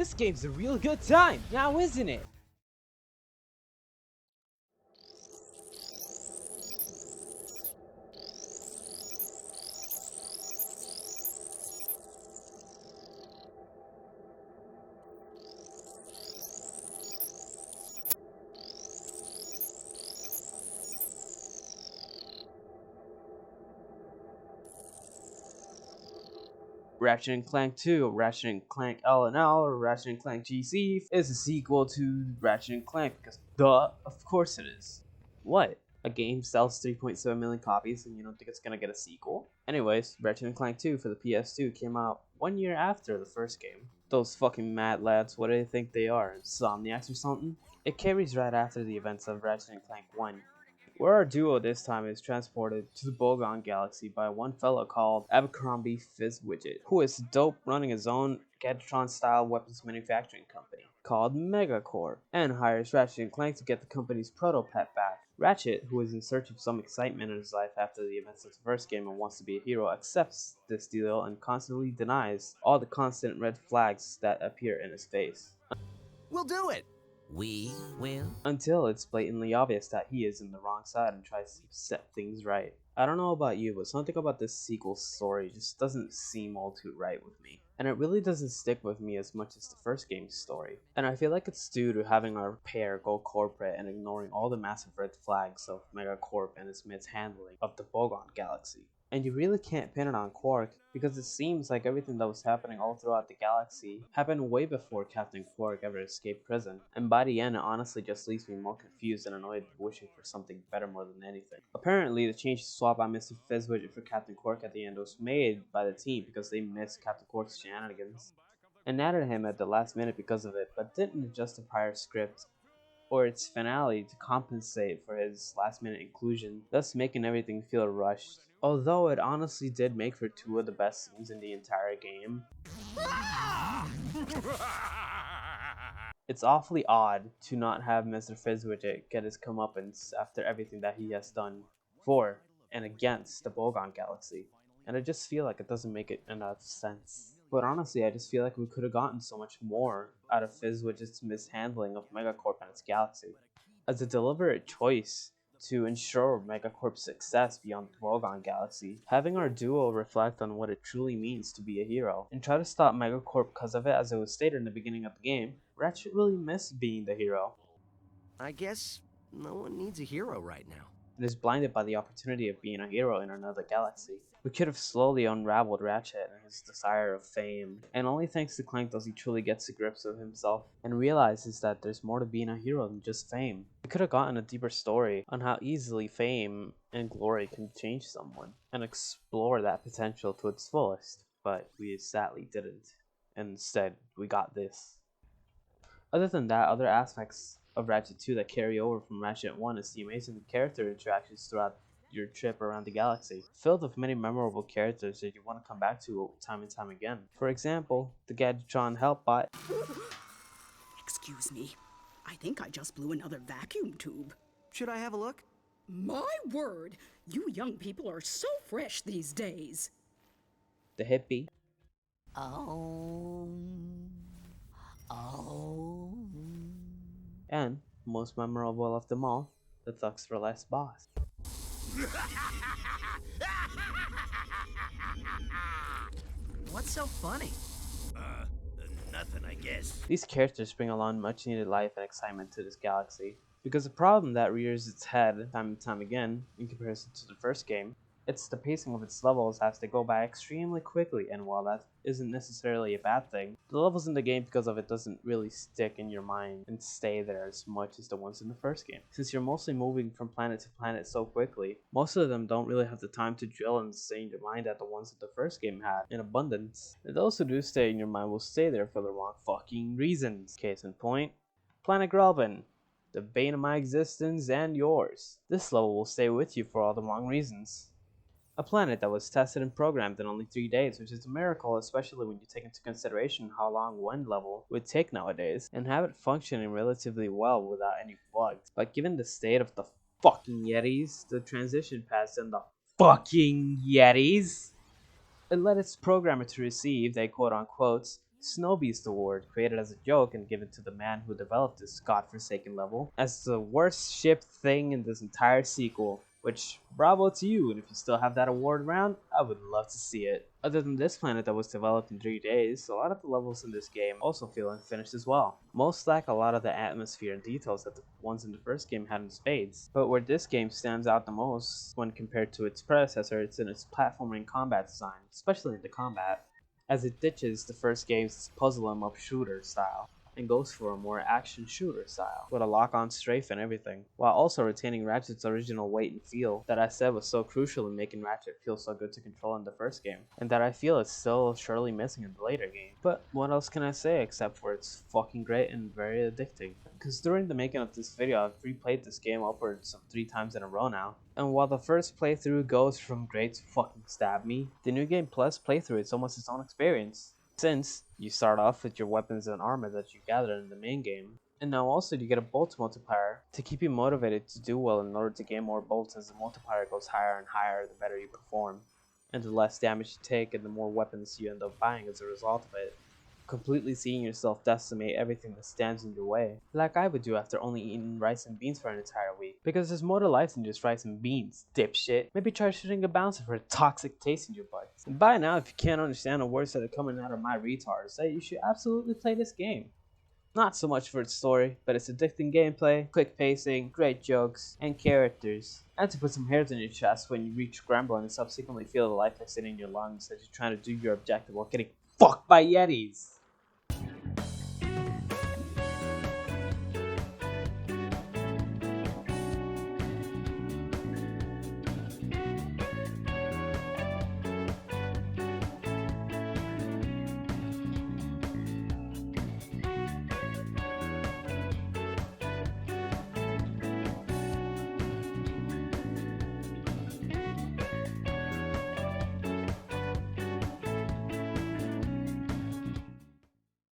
This game's a real good time, now isn't it? Ratchet & Clank 2, Ratchet & Clank L&L, or Ratchet & Clank GC is a sequel to Ratchet & Clank because duh, of course it is. What? A game sells 3.7 million copies and you don't think it's gonna get a sequel? Anyways, Ratchet & Clank 2 for the PS2 came out 1 year after the first game. Those fucking mad lads, what do they think they are, insomniacs or something? It carries right after the events of Ratchet & Clank 1, where our duo this time is transported to the Bogon Galaxy by one fellow called Abercrombie Fizzwidget, who is dope running his own Gadatron-style weapons manufacturing company called Megacorp, and hires Ratchet and Clank to get the company's proto-pet back. Ratchet, who is in search of some excitement in his life after the events of the first game and wants to be a hero, accepts this deal and constantly denies all the constant red flags that appear in his face. We'll do it! We will? Until it's blatantly obvious that he is in the wrong side and tries to set things right. I don't know about you, but something about this sequel story just doesn't seem all too right with me. And it really doesn't stick with me as much as the first game's story. And I feel like it's due to having our pair go corporate and ignoring all the massive red flags of Megacorp and its mishandling of the Bogon Galaxy. And you really can't pin it on Quark, because it seems like everything that was happening all throughout the galaxy happened way before Captain Quark ever escaped prison, and by the end it honestly just leaves me more confused and annoyed, wishing for something better more than anything. Apparently the change to swap out Mr. Fizzwidget for Captain Quark at the end was made by the team because they missed Captain Quark's shenanigans, and added him at the last minute because of it, but didn't adjust the prior script or its finale to compensate for his last minute inclusion, thus making everything feel rushed. Although it honestly did make for two of the best scenes in the entire game. It's awfully odd to not have Mr. Fizzwidget get his comeuppance after everything that he has done for and against the Bogon Galaxy, and I just feel like it doesn't make enough sense. But honestly, I just feel like we could have gotten so much more out of Fizzwidget's mishandling of Megacorp and its galaxy. As a deliberate choice to ensure Megacorp's success beyond the Bogon Galaxy, having our duo reflect on what it truly means to be a hero, and try to stop Megacorp because of it, as it was stated in the beginning of the game, Ratchet really missed being the hero. I guess no one needs a hero right now. And is blinded by the opportunity of being a hero in another galaxy. We could have slowly unraveled Ratchet and his desire of fame, and only thanks to Clank does he truly get to grips with himself and realizes that there's more to being a hero than just fame. We could have gotten a deeper story on how easily fame and glory can change someone, and explore that potential to its fullest, but we sadly didn't. Instead, we got this. Other than that, other aspects of Ratchet 2 that carry over from Ratchet 1 is the amazing character interactions throughout your trip around the galaxy, filled with many memorable characters that you want to come back to time and time again. For example, the Gadatron Helpbot. Excuse me, I think I just blew another vacuum tube. Should I have a look? My word, you young people are so fresh these days. The Hippie. Oh. And, most memorable of them all, the Thugs for Less boss. What's so funny? Nothing, I guess. These characters bring along much needed life and excitement to this galaxy, because the problem that rears its head time and time again, in comparison to the first game, it's the pacing of its levels as they go by extremely quickly, and while that isn't necessarily a bad thing, the levels in the game because of it doesn't really stick in your mind and stay there as much as the ones in the first game. Since you're mostly moving from planet to planet so quickly, most of them don't really have the time to drill and stay in your mind that the ones that the first game had in abundance. And those who do stay in your mind will stay there for the wrong fucking reasons. Case in point, Planet Grelvin, the bane of my existence and yours. This level will stay with you for all the wrong reasons. A planet that was tested and programmed in only 3 days, which is a miracle, especially when you take into consideration how long one level would take nowadays, and have it functioning relatively well without any bugs. But given the state of the fucking Yetis, the transition pads and the fucking Yetis, it led its programmer to receive a quote-unquote Snow Beast Award, created as a joke and given to the man who developed this godforsaken level, as the worst shipped thing in this entire sequel. Which, bravo to you, and if you still have that award around, I would love to see it. Other than this planet that was developed in 3 days, a lot of the levels in this game also feel unfinished as well. Most lack a lot of the atmosphere and details that the ones in the first game had in spades, but where this game stands out the most when compared to its predecessor, it's in its platforming combat design, especially in the combat, as it ditches the first game's puzzle 'em up shooter style and goes for a more action shooter style, with a lock-on strafe and everything, while also retaining Ratchet's original weight and feel that I said was so crucial in making Ratchet feel so good to control in the first game, and that I feel is still surely missing in the later game. But what else can I say except for it's fucking great and very addicting? Because during the making of this video, I've replayed this game upwards of 3 times in a row now, and while the first playthrough goes from great to fucking stab me, the New Game Plus playthrough is almost its own experience, since you start off with your weapons and armor that you gather in the main game. And now also you get a bolt multiplier to keep you motivated to do well in order to gain more bolts, as the multiplier goes higher and higher the better you perform, and the less damage you take and the more weapons you end up buying as a result of it. Completely seeing yourself decimate everything that stands in your way, like I would do after only eating rice and beans for an entire week. Because there's more to life than just rice and beans, dipshit. Maybe try shooting a bouncer for a toxic taste in your butt. And by now, if you can't understand the words that are coming out of my retards, you should absolutely play this game. Not so much for its story, but its addicting gameplay, quick pacing, great jokes, and characters. And to put some hairs on your chest when you reach Scramble and subsequently feel the life exit in your lungs as you're trying to do your objective while getting fucked by Yetis.